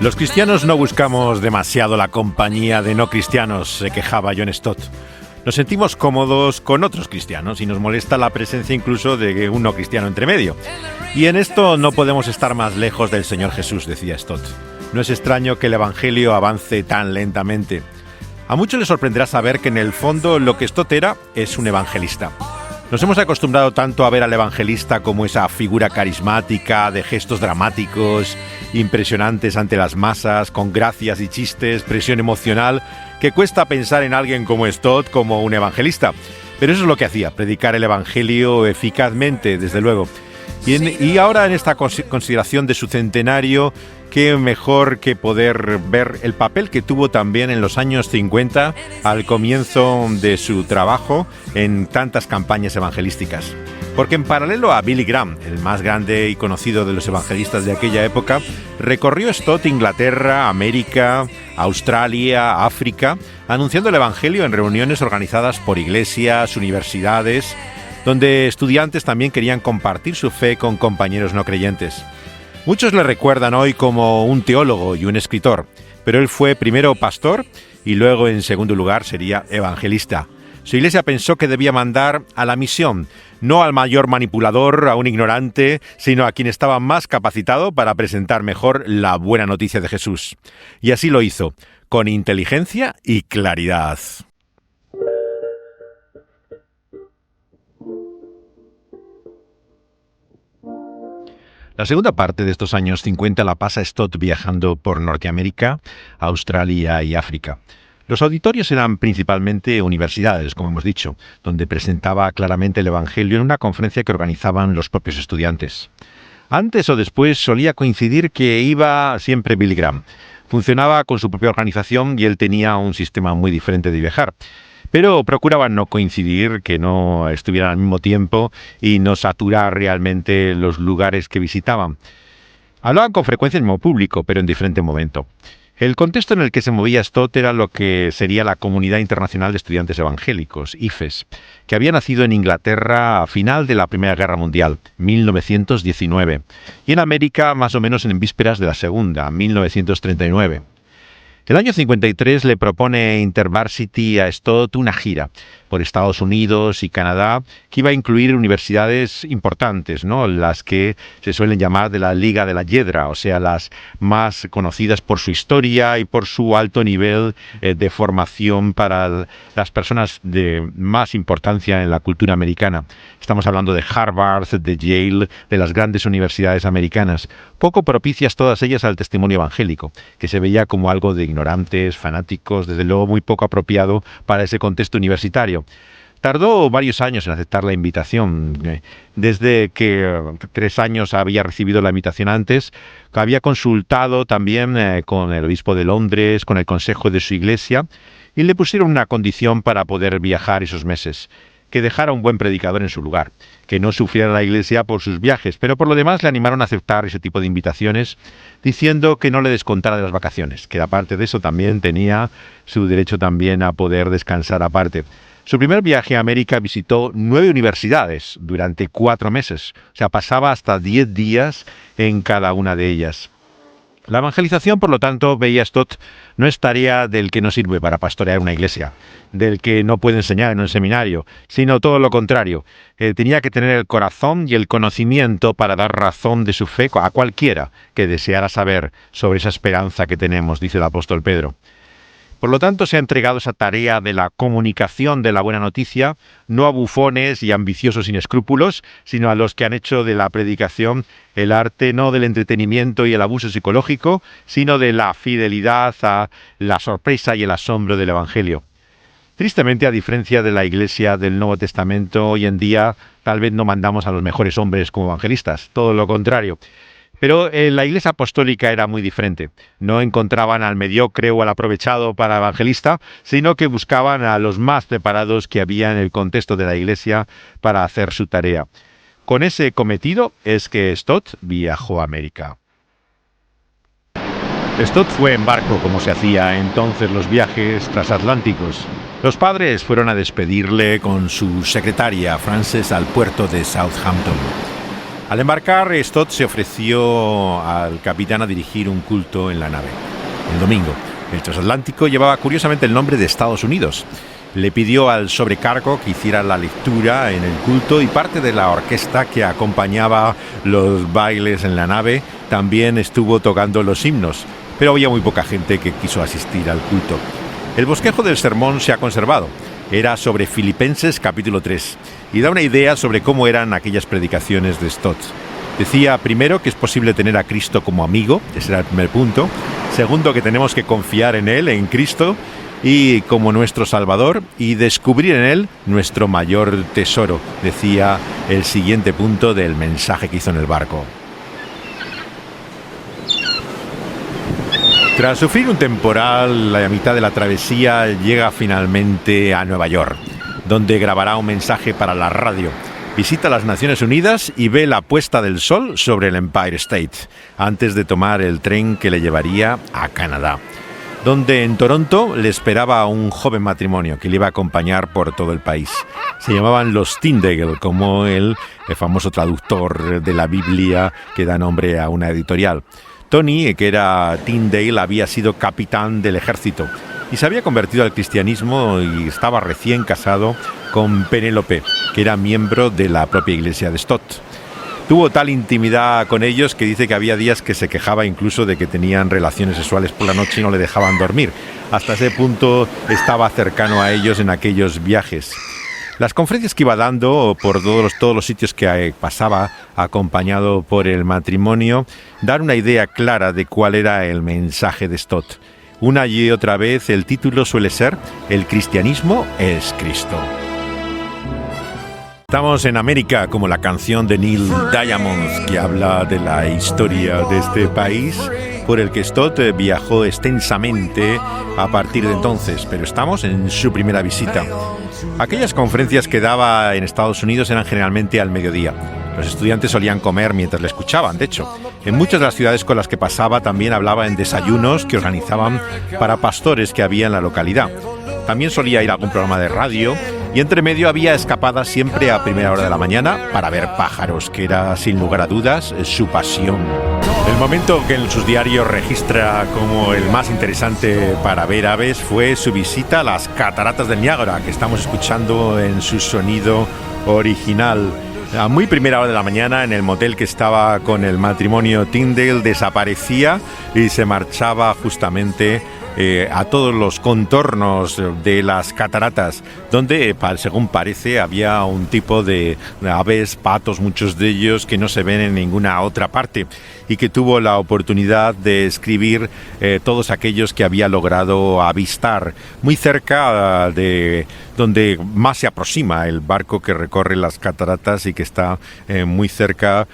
Los cristianos no buscamos demasiado la compañía de no cristianos, se quejaba John Stott. Nos sentimos cómodos con otros cristianos y nos molesta la presencia incluso de un no cristiano entre medio. Y en esto no podemos estar más lejos del Señor Jesús, decía Stott. No es extraño que el Evangelio avance tan lentamente. A muchos les sorprenderá saber que en el fondo lo que Stott era es un evangelista. Nos hemos acostumbrado tanto a ver al evangelista como esa figura carismática, de gestos dramáticos, impresionantes ante las masas, con gracias y chistes, presión emocional, que cuesta pensar en alguien como Stott como un evangelista. Pero eso es lo que hacía, predicar el evangelio eficazmente, desde luego. Y ahora en esta consideración de su centenario, qué mejor que poder ver el papel que tuvo también en los años 50 al comienzo de su trabajo en tantas campañas evangelísticas. Porque en paralelo a Billy Graham, el más grande y conocido de los evangelistas de aquella época, recorrió Stott Inglaterra, América, Australia, África, anunciando el evangelio en reuniones organizadas por iglesias, universidades, donde estudiantes también querían compartir su fe con compañeros no creyentes. Muchos le recuerdan hoy como un teólogo y un escritor, pero él fue primero pastor y luego, en segundo lugar, sería evangelista. Su iglesia pensó que debía mandar a la misión, no al mayor manipulador, a un ignorante, sino a quien estaba más capacitado para presentar mejor la buena noticia de Jesús. Y así lo hizo, con inteligencia y claridad. La segunda parte de estos años 50 la pasa Stott viajando por Norteamérica, Australia y África. Los auditorios eran principalmente universidades, como hemos dicho, donde presentaba claramente el Evangelio en una conferencia que organizaban los propios estudiantes. Antes o después solía coincidir que iba siempre Billy Graham. Funcionaba con su propia organización y él tenía un sistema muy diferente de viajar. Pero procuraban no coincidir, que no estuvieran al mismo tiempo y no saturar realmente los lugares que visitaban. Hablaban con frecuencia en el mismo público, pero en diferente momento. El contexto en el que se movía Stott era lo que sería la Comunidad Internacional de Estudiantes Evangélicos, IFES, que había nacido en Inglaterra a final de la Primera Guerra Mundial, 1919, y en América más o menos en vísperas de la Segunda, 1939. El año 53 le propone InterVarsity a Stott una gira por Estados Unidos y Canadá que iba a incluir universidades importantes, ¿no? Las que se suelen llamar de la Liga de la Hiedra, o sea, las más conocidas por su historia y por su alto nivel de formación para las personas de más importancia en la cultura americana. Estamos hablando de Harvard, de Yale, de las grandes universidades americanas, poco propicias todas ellas al testimonio evangélico, que se veía como algo de ignorantes, fanáticos, desde luego muy poco apropiado para ese contexto universitario. Tardó varios años en aceptar la invitación. Desde que 3 años había recibido la invitación antes, había consultado también con el obispo de Londres, con el consejo de su iglesia, y le pusieron una condición para poder viajar esos meses: que dejara un buen predicador en su lugar, que no sufriera la iglesia por sus viajes, pero por lo demás le animaron a aceptar ese tipo de invitaciones, diciendo que no le descontara de las vacaciones, que aparte de eso también tenía su derecho también a poder descansar aparte. Su primer viaje a América visitó 9 universidades durante 4 meses, o sea, pasaba hasta 10 días en cada una de ellas. La evangelización, por lo tanto, veía Stott, no es tarea del que no sirve para pastorear una iglesia, del que no puede enseñar en un seminario, sino todo lo contrario. Tenía que tener el corazón y el conocimiento para dar razón de su fe a cualquiera que deseara saber sobre esa esperanza que tenemos, dice el apóstol Pedro. Por lo tanto, se ha entregado esa tarea de la comunicación de la buena noticia, no a bufones y ambiciosos sin escrúpulos, sino a los que han hecho de la predicación el arte no del entretenimiento y el abuso psicológico, sino de la fidelidad a la sorpresa y el asombro del Evangelio. Tristemente, a diferencia de la Iglesia del Nuevo Testamento, hoy en día tal vez no mandamos a los mejores hombres como evangelistas, todo lo contrario. Pero la Iglesia Apostólica era muy diferente. No encontraban al mediocre o al aprovechado para evangelista, sino que buscaban a los más preparados que había en el contexto de la Iglesia para hacer su tarea. Con ese cometido es que Stott viajó a América. Stott fue en barco, como se hacía entonces los viajes transatlánticos. Los padres fueron a despedirle con su secretaria, Frances, al puerto de Southampton. Al embarcar, Stott se ofreció al capitán a dirigir un culto en la nave. El domingo, el transatlántico llevaba curiosamente el nombre de Estados Unidos. Le pidió al sobrecargo que hiciera la lectura en el culto y parte de la orquesta que acompañaba los bailes en la nave también estuvo tocando los himnos, pero había muy poca gente que quiso asistir al culto. El bosquejo del sermón se ha conservado. Era sobre Filipenses capítulo 3 y da una idea sobre cómo eran aquellas predicaciones de Stott. Decía, primero, que es posible tener a Cristo como amigo, ese era el primer punto. Segundo, que tenemos que confiar en Él, en Cristo, y como nuestro Salvador, y descubrir en Él nuestro mayor tesoro, decía el siguiente punto del mensaje que hizo en el barco. Tras sufrir un temporal, la mitad de la travesía llega finalmente a Nueva York, donde grabará un mensaje para la radio. Visita las Naciones Unidas y ve la puesta del sol sobre el Empire State, antes de tomar el tren que le llevaría a Canadá, donde en Toronto le esperaba un joven matrimonio que le iba a acompañar por todo el país. Se llamaban los Tyndale, como el famoso traductor de la Biblia que da nombre a una editorial. Tony, que era Tyndale, había sido capitán del ejército y se había convertido al cristianismo y estaba recién casado con Penélope, que era miembro de la propia iglesia de Stott. Tuvo tal intimidad con ellos que dice que había días que se quejaba incluso de que tenían relaciones sexuales por la noche y no le dejaban dormir. Hasta ese punto estaba cercano a ellos en aquellos viajes. Las conferencias que iba dando por todos los sitios que pasaba, acompañado por el matrimonio, dan una idea clara de cuál era el mensaje de Stott. Una y otra vez el título suele ser El cristianismo es Cristo. Estamos en América, como la canción de Neil Diamond, que habla de la historia de este país, por el que Stott viajó extensamente a partir de entonces, pero estamos en su primera visita. Aquellas conferencias que daba en Estados Unidos eran generalmente al mediodía. Los estudiantes solían comer mientras le escuchaban, de hecho. En muchas de las ciudades con las que pasaba también hablaba en desayunos que organizaban para pastores que había en la localidad. También solía ir a algún programa de radio y entre medio había escapadas siempre a primera hora de la mañana para ver pájaros, que era sin lugar a dudas su pasión. El momento que en sus diarios registra como el más interesante para ver aves fue su visita a las cataratas del Niágara, que estamos escuchando en su sonido original. A muy primera hora de la mañana, en el motel que estaba con el matrimonio Tyndale, desaparecía y se marchaba justamente a todos los contornos de las cataratas, donde, según parece, había un tipo de aves, patos, muchos de ellos que no se ven en ninguna otra parte, y que tuvo la oportunidad de escribir todos aquellos que había logrado avistar, muy cerca de donde más se aproxima el barco que recorre las cataratas y que está muy cerca,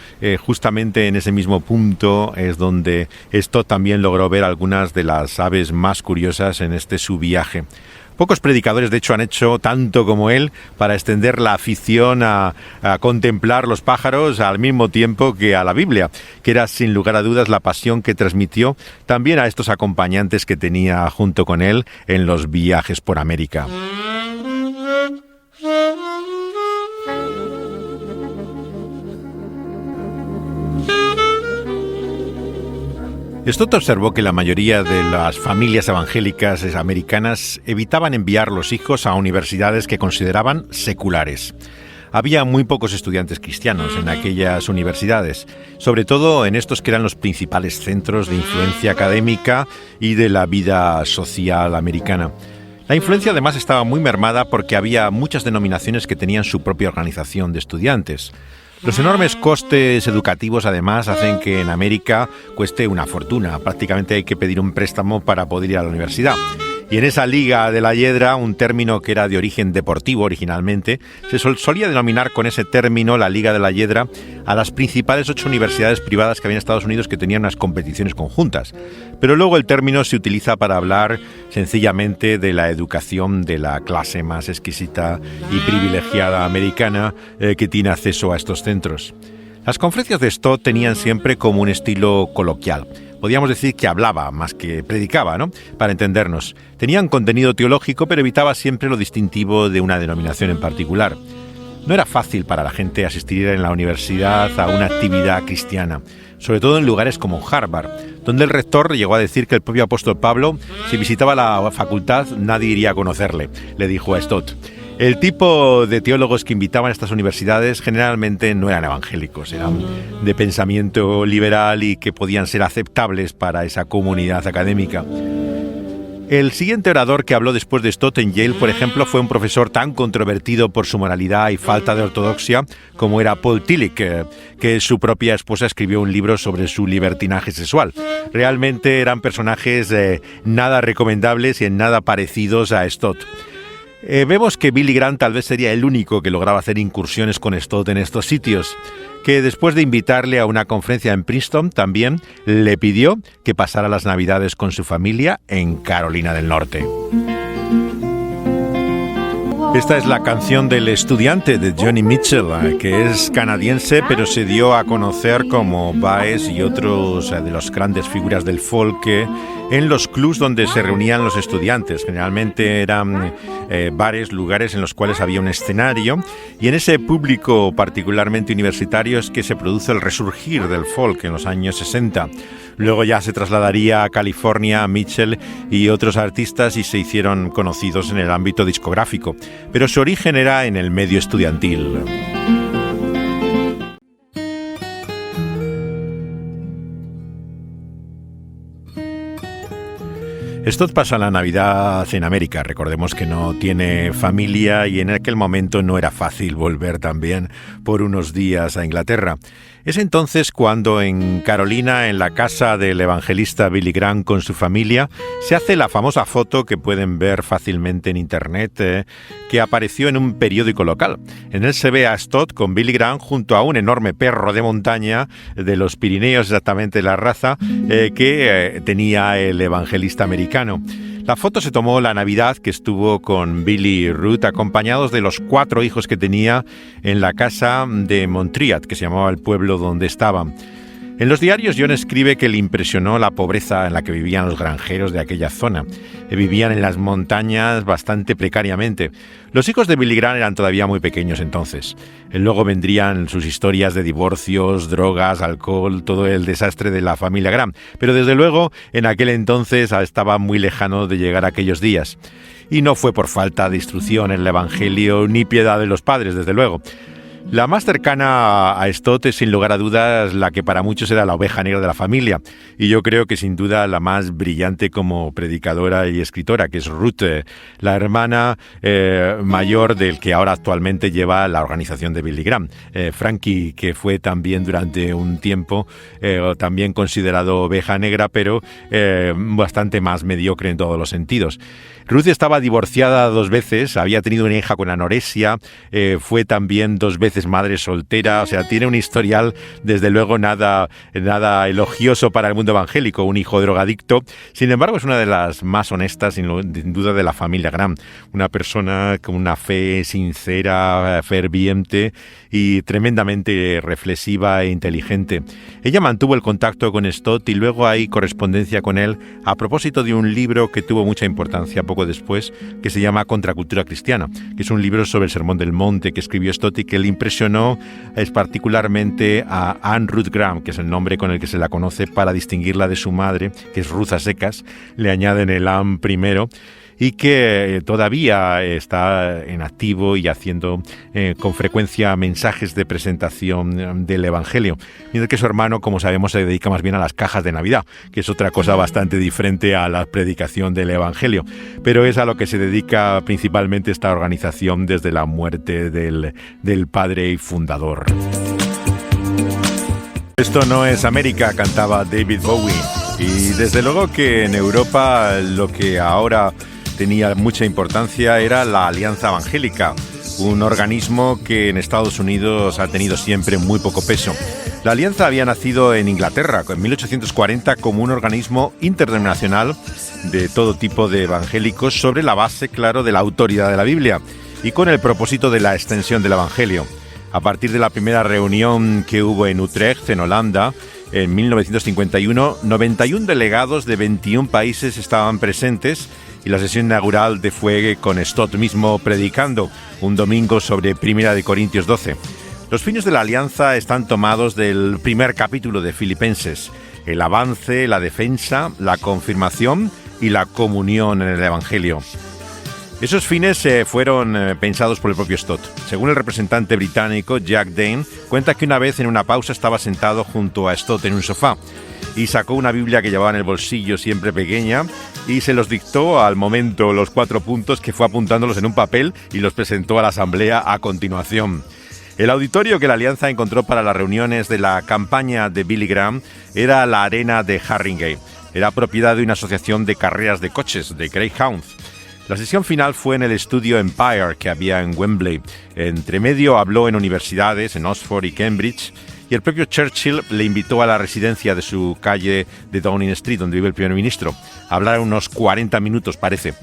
justamente en ese mismo punto es donde esto también logró ver algunas de las aves más curiosas en su viaje. Pocos predicadores, de hecho, han hecho tanto como él para extender la afición a contemplar los pájaros al mismo tiempo que a la Biblia, que era sin lugar a dudas la pasión que transmitió también a estos acompañantes que tenía junto con él en los viajes por América. Stott observó que la mayoría de las familias evangélicas americanas evitaban enviar los hijos a universidades que consideraban seculares. Había muy pocos estudiantes cristianos en aquellas universidades, sobre todo en estos que eran los principales centros de influencia académica y de la vida social americana. La influencia además estaba muy mermada porque había muchas denominaciones que tenían su propia organización de estudiantes. Los enormes costes educativos además hacen que en América cueste una fortuna. Prácticamente hay que pedir un préstamo para poder ir a la universidad. Y en esa Liga de la Hiedra, un término que era de origen deportivo originalmente, se solía denominar con ese término, la Liga de la Hiedra, a las principales 8 universidades privadas que había en Estados Unidos que tenían unas competiciones conjuntas. Pero luego el término se utiliza para hablar sencillamente de la educación de la clase más exquisita y privilegiada americana que tiene acceso a estos centros. Las conferencias de Stott tenían siempre como un estilo coloquial. Podríamos decir que hablaba más que predicaba, ¿no? Para entendernos. Tenían contenido teológico, pero evitaba siempre lo distintivo de una denominación en particular. No era fácil para la gente asistir en la universidad a una actividad cristiana, sobre todo en lugares como Harvard, donde el rector llegó a decir que el propio apóstol Pablo, si visitaba la facultad, nadie iría a conocerle, le dijo a Stott. El tipo de teólogos que invitaban a estas universidades generalmente no eran evangélicos, eran de pensamiento liberal y que podían ser aceptables para esa comunidad académica. El siguiente orador que habló después de Stott en Yale, por ejemplo, fue un profesor tan controvertido por su moralidad y falta de ortodoxia como era Paul Tillich, que su propia esposa escribió un libro sobre su libertinaje sexual. Realmente eran personajes nada recomendables y en nada parecidos a Stott. Vemos que Billy Graham tal vez sería el único que lograba hacer incursiones con Stott en estos sitios, que después de invitarle a una conferencia en Princeton también le pidió que pasara las Navidades con su familia en Carolina del Norte. Esta es la canción del estudiante de Joni Mitchell, que es canadiense, pero se dio a conocer como Baez y otros de las grandes figuras del folk en los clubs donde se reunían los estudiantes. Generalmente eran bares, lugares en los cuales había un escenario, y en ese público particularmente universitario es que se produce el resurgir del folk en los años 60. Luego ya se trasladaría a California Mitchell y otros artistas y se hicieron conocidos en el ámbito discográfico, pero su origen era en el medio estudiantil. Stott pasa la Navidad en América. Recordemos que no tiene familia y en aquel momento no era fácil volver también por unos días a Inglaterra. Es entonces cuando en Carolina, en la casa del evangelista Billy Graham con su familia, se hace la famosa foto que pueden ver fácilmente en internet, que apareció en un periódico local. En él se ve a Stott con Billy Graham junto a un enorme perro de montaña de los Pirineos, exactamente la raza que tenía el evangelista americano. La foto se tomó la Navidad que estuvo con Billy y Ruth, acompañados de los 4 hijos que tenía en la casa de Montreat, que se llamaba el pueblo donde estaban. En los diarios John escribe que le impresionó la pobreza en la que vivían los granjeros de aquella zona. Vivían en las montañas bastante precariamente. Los hijos de Billy Graham eran todavía muy pequeños entonces. Luego vendrían sus historias de divorcios, drogas, alcohol, todo el desastre de la familia Graham. Pero desde luego, en aquel entonces estaba muy lejano de llegar a aquellos días. Y no fue por falta de instrucción en el Evangelio ni piedad de los padres, desde luego. La más cercana a Stott es sin lugar a dudas la que para muchos era la oveja negra de la familia, y yo creo que sin duda la más brillante como predicadora y escritora, que es Ruth, la hermana mayor del que ahora actualmente lleva la organización de Billy Graham. Frankie, que fue también durante un tiempo también considerado oveja negra, pero bastante más mediocre en todos los sentidos. Ruth estaba divorciada 2 veces, había tenido una hija con anorexia, fue también 2 veces madre soltera, o sea, tiene un historial desde luego nada elogioso para el mundo evangélico, un hijo drogadicto. Sin embargo, es una de las más honestas, sin duda, de la familia Graham, una persona con una fe sincera, ferviente y tremendamente reflexiva e inteligente. Ella mantuvo el contacto con Stott y luego hay correspondencia con él a propósito de un libro que tuvo mucha importancia poco después, que se llama Contracultura Cristiana, que es un libro sobre el Sermón del Monte que escribió Stott y que le impresionó particularmente a Anne Ruth Graham, que es el nombre con el que se la conoce para distinguirla de su madre, que es Ruth a secas, le añaden el Anne primero, y que todavía está en activo y haciendo con frecuencia mensajes de presentación del Evangelio, mientras que su hermano, como sabemos, se dedica más bien a las cajas de Navidad, que es otra cosa bastante diferente a la predicación del Evangelio, pero es a lo que se dedica principalmente esta organización desde la muerte del padre y fundador. Esto no es América, cantaba David Bowie, y desde luego que en Europa lo que ahora tenía mucha importancia era la Alianza Evangélica, un organismo que en Estados Unidos ha tenido siempre muy poco peso. La Alianza había nacido en Inglaterra en 1840 como un organismo interdenominacional de todo tipo de evangélicos sobre la base, claro, de la autoridad de la Biblia y con el propósito de la extensión del Evangelio. A partir de la primera reunión que hubo en Utrecht, en Holanda, en 1951, 91 delegados de 21 países estaban presentes y la sesión inaugural fue con Stott mismo predicando un domingo sobre 1 Corintios 12. Los fines de la alianza están tomados del primer capítulo de Filipenses: el avance, la defensa, la confirmación y la comunión en el Evangelio. Esos fines fueron pensados por el propio Stott. Según el representante británico Jack Dane, cuenta que una vez en una pausa estaba sentado junto a Stott en un sofá y sacó una Biblia que llevaba en el bolsillo, siempre pequeña, y se los dictó al momento los 4 puntos, que fue apuntándolos en un papel y los presentó a la asamblea a continuación. El auditorio que la Alianza encontró para las reuniones de la campaña de Billy Graham era la arena de Harringay. Era propiedad de una asociación de carreras de coches, de Greyhounds. La sesión final fue en el estudio Empire que había en Wembley. Entre medio habló en universidades, en Oxford y Cambridge, y el propio Churchill le invitó a la residencia de su calle de Downing Street, donde vive el primer ministro, a hablar unos 40 minutos, parece.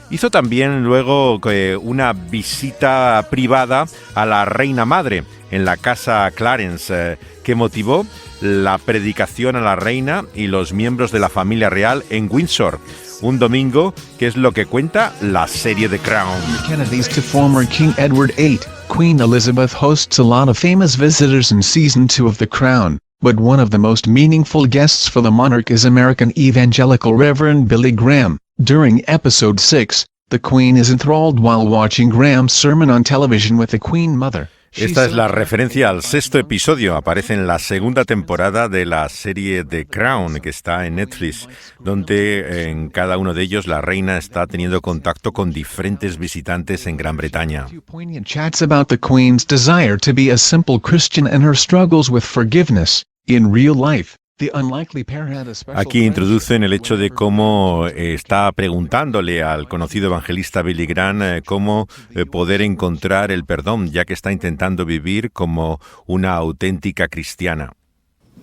Hizo también luego una visita privada a la reina madre en la casa Clarence, que motivó la predicación a la reina y los miembros de la familia real en Windsor, un domingo, que es lo que cuenta la serie The Crown. Kennedys to former King Edward VIII, Queen Elizabeth hosts a lot of famous visitors in season 2 of The Crown, but one of the most meaningful guests for the monarch is American evangelical Reverend Billy Graham. During episode 6, the Queen is enthralled while watching Graham's sermon on television with the Queen Mother. Esta es la referencia al 6º episodio. Aparece en la 2ª temporada de la serie The Crown, que está en Netflix, donde en cada uno de ellos la reina está teniendo contacto con diferentes visitantes en Gran Bretaña. Poignant chats about the Queen's desire to be a simple Christian and her struggles with forgiveness. In real life, the unlikely pair had a special. Aquí introducen el hecho de cómo está preguntándole al conocido evangelista Billy Graham cómo poder encontrar el perdón, ya que está intentando vivir como una auténtica cristiana.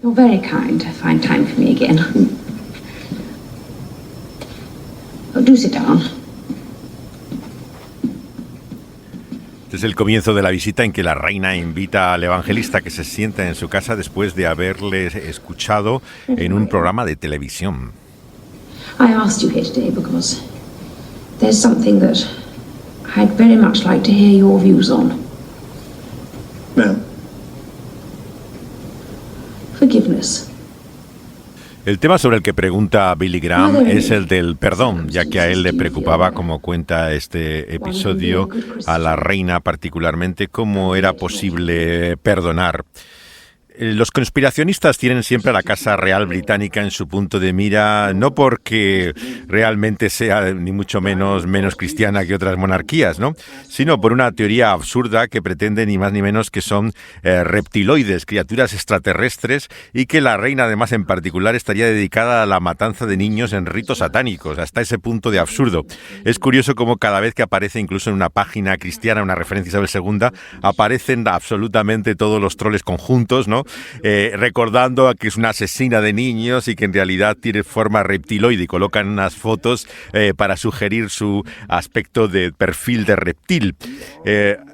You're very kind to find time for me again. Oh, do sit down. Este es el comienzo de la visita en que la reina invita al evangelista que se sienta en su casa después de haberle escuchado en un programa de televisión. I asked you here today because there's something that I'd very much like to hear your views on. Ma'am. Forgiveness. El tema sobre el que pregunta Billy Graham es el del perdón, ya que a él le preocupaba, como cuenta este episodio, a la reina particularmente, cómo era posible perdonar. Los conspiracionistas tienen siempre a la Casa Real Británica en su punto de mira, no porque realmente sea ni mucho menos cristiana que otras monarquías, ¿no?, sino por una teoría absurda que pretende ni más ni menos que son reptiloides, criaturas extraterrestres, y que la reina además en particular estaría dedicada a la matanza de niños en ritos satánicos, hasta ese punto de absurdo. Es curioso cómo cada vez que aparece incluso en una página cristiana una referencia a Isabel II, aparecen absolutamente todos los troles conjuntos, ¿no?, recordando que es una asesina de niños y que en realidad tiene forma reptiloide, y colocan unas fotos para sugerir su aspecto de perfil de reptil.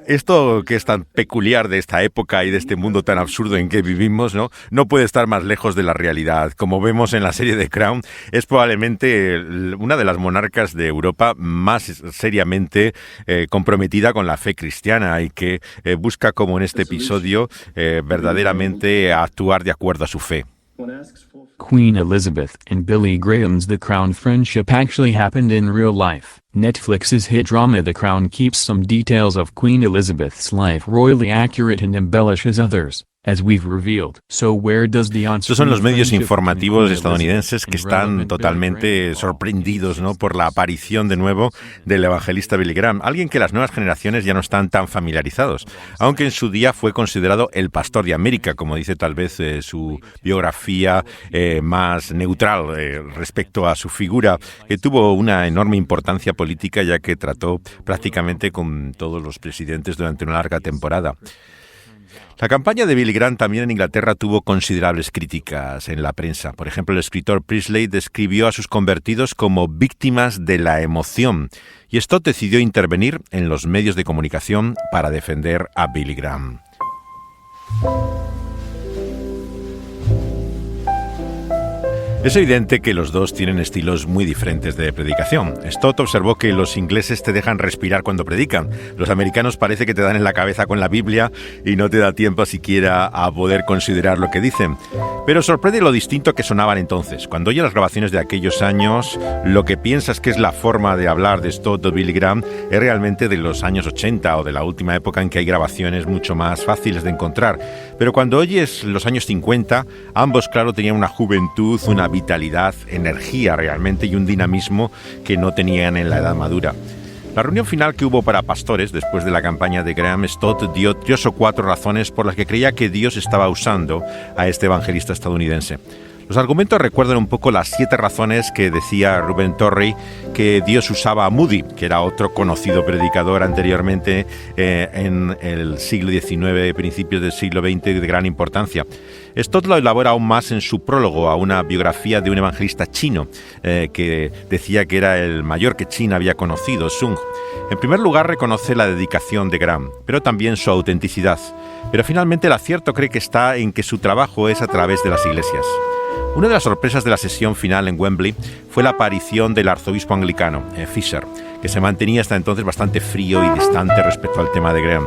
Esto que es tan peculiar de esta época y de este mundo tan absurdo en que vivimos, no puede estar más lejos de la realidad. Como vemos en la serie The Crown, es probablemente una de las monarcas de Europa más seriamente comprometida con la fe cristiana y que busca, como en este episodio, verdaderamente actuar de acuerdo a su fe. Queen Elizabeth and Billy Graham's The Crown friendship actually happened in real life. Netflix's hit drama The Crown keeps some details of Queen Elizabeth's life royally accurate and embellishes others, as we've revealed. So where does the Estos son los medios informativos estadounidenses que están totalmente sorprendidos, ¿no?, por la aparición de nuevo del evangelista Billy Graham, alguien que las nuevas generaciones ya no están tan familiarizados, aunque en su día fue considerado el pastor de América, como dice tal vez su biografía más neutral respecto a su figura, que tuvo una enorme importancia política ya que trató prácticamente con todos los presidentes durante una larga temporada. La campaña de Billy Graham también en Inglaterra tuvo considerables críticas en la prensa. Por ejemplo, el escritor Priestley describió a sus convertidos como víctimas de la emoción, y Stott decidió intervenir en los medios de comunicación para defender a Billy Graham. Es evidente que los dos tienen estilos muy diferentes de predicación. Stott observó que los ingleses te dejan respirar cuando predican. Los americanos parece que te dan en la cabeza con la Biblia y no te da tiempo siquiera a poder considerar lo que dicen. Pero sorprende lo distinto que sonaban entonces. Cuando oyes las grabaciones de aquellos años, lo que piensas que es la forma de hablar de Stott o Billy Graham es realmente de los años 80 o de la última época en que hay grabaciones mucho más fáciles de encontrar. Pero cuando oyes los años 50, ambos, claro, tenían una juventud, una vitalidad, energía realmente y un dinamismo que no tenían en la edad madura. La reunión final que hubo para pastores después de la campaña de Graham, Stott dio 3 o 4 razones por las que creía que Dios estaba usando a este evangelista estadounidense. Los argumentos recuerdan un poco las 7 razones que decía Reuben Torrey que Dios usaba a Moody, que era otro conocido predicador anteriormente en el siglo XIX, principios del siglo XX, de gran importancia. Stott lo elabora aún más en su prólogo a una biografía de un evangelista chino que decía que era el mayor que China había conocido, Sung. En primer lugar, reconoce la dedicación de Graham, pero también su autenticidad. Pero finalmente el acierto cree que está en que su trabajo es a través de las iglesias. Una de las sorpresas de la sesión final en Wembley fue la aparición del arzobispo anglicano, Fisher, que se mantenía hasta entonces bastante frío y distante respecto al tema de Graham.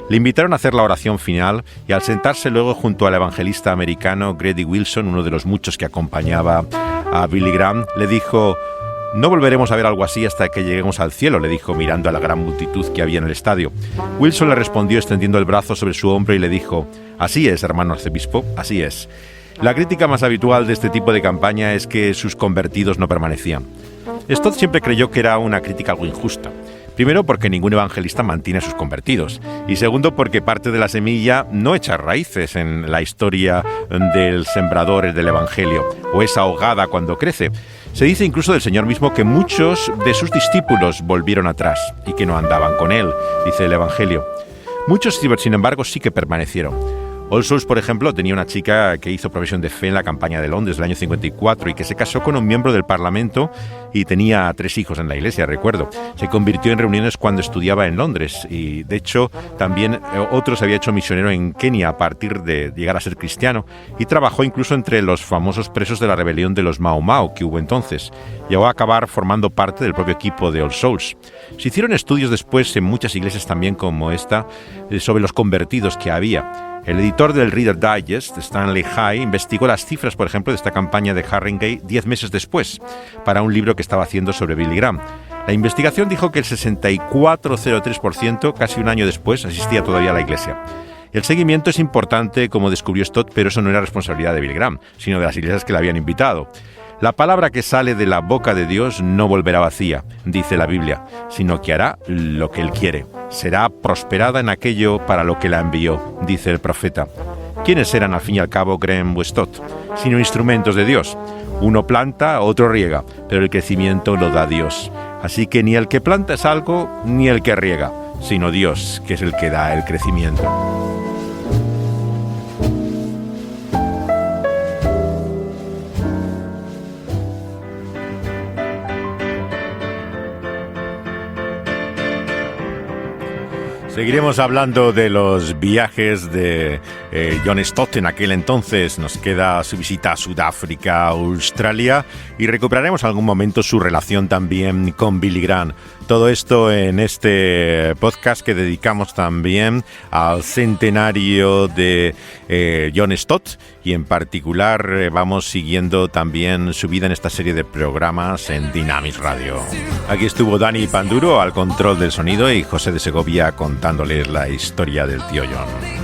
Le invitaron a hacer la oración final y al sentarse luego junto al evangelista americano Grady Wilson, uno de los muchos que acompañaba a Billy Graham, le dijo: «No volveremos a ver algo así hasta que lleguemos al cielo», le dijo mirando a la gran multitud que había en el estadio. Wilson le respondió extendiendo el brazo sobre su hombro y le dijo: «Así es, hermano arzobispo, así es». La crítica más habitual de este tipo de campaña es que sus convertidos no permanecían. Stott siempre creyó que era una crítica algo injusta. Primero, porque ningún evangelista mantiene a sus convertidos. Y segundo, porque parte de la semilla no echa raíces en la historia del sembrador del evangelio, o es ahogada cuando crece. Se dice incluso del Señor mismo que muchos de sus discípulos volvieron atrás y que no andaban con él, dice el evangelio. Muchos, sin embargo, sí que permanecieron. All Souls, por ejemplo, tenía una chica que hizo profesión de fe en la campaña de Londres del año 54 y que se casó con un miembro del Parlamento y tenía 3 hijos en la iglesia, recuerdo. Se convirtió en reuniones cuando estudiaba en Londres y, de hecho, también otro se había hecho misionero en Kenia a partir de llegar a ser cristiano y trabajó incluso entre los famosos presos de la rebelión de los Mau Mau que hubo entonces. Llegó a acabar formando parte del propio equipo de All Souls. Se hicieron estudios después en muchas iglesias también como esta sobre los convertidos que había. El editor del Reader Digest, Stanley High, investigó las cifras, por ejemplo, de esta campaña de Harringay 10 meses después, para un libro que estaba haciendo sobre Billy Graham. La investigación dijo que el 64,03%, casi un año después, asistía todavía a la iglesia. El seguimiento es importante, como descubrió Stott, pero eso no era responsabilidad de Billy Graham, sino de las iglesias que le habían invitado. La palabra que sale de la boca de Dios no volverá vacía, dice la Biblia, sino que hará lo que Él quiere. Será prosperada en aquello para lo que la envió, dice el profeta. ¿Quiénes eran al fin y al cabo Graham o Stott? Sino instrumentos de Dios. Uno planta, otro riega, pero el crecimiento lo da Dios. Así que ni el que planta es algo, ni el que riega, sino Dios, que es el que da el crecimiento. Seguiremos hablando de los viajes de John Stott en aquel entonces. Nos queda su visita a Sudáfrica, Australia, y recuperaremos en algún momento su relación también con Billy Graham. Todo esto en este podcast que dedicamos también al centenario de John Stott, y en particular vamos siguiendo también su vida en esta serie de programas en Dynamis Radio. Aquí estuvo Dani Panduro al control del sonido y José de Segovia contándoles la historia del tío John.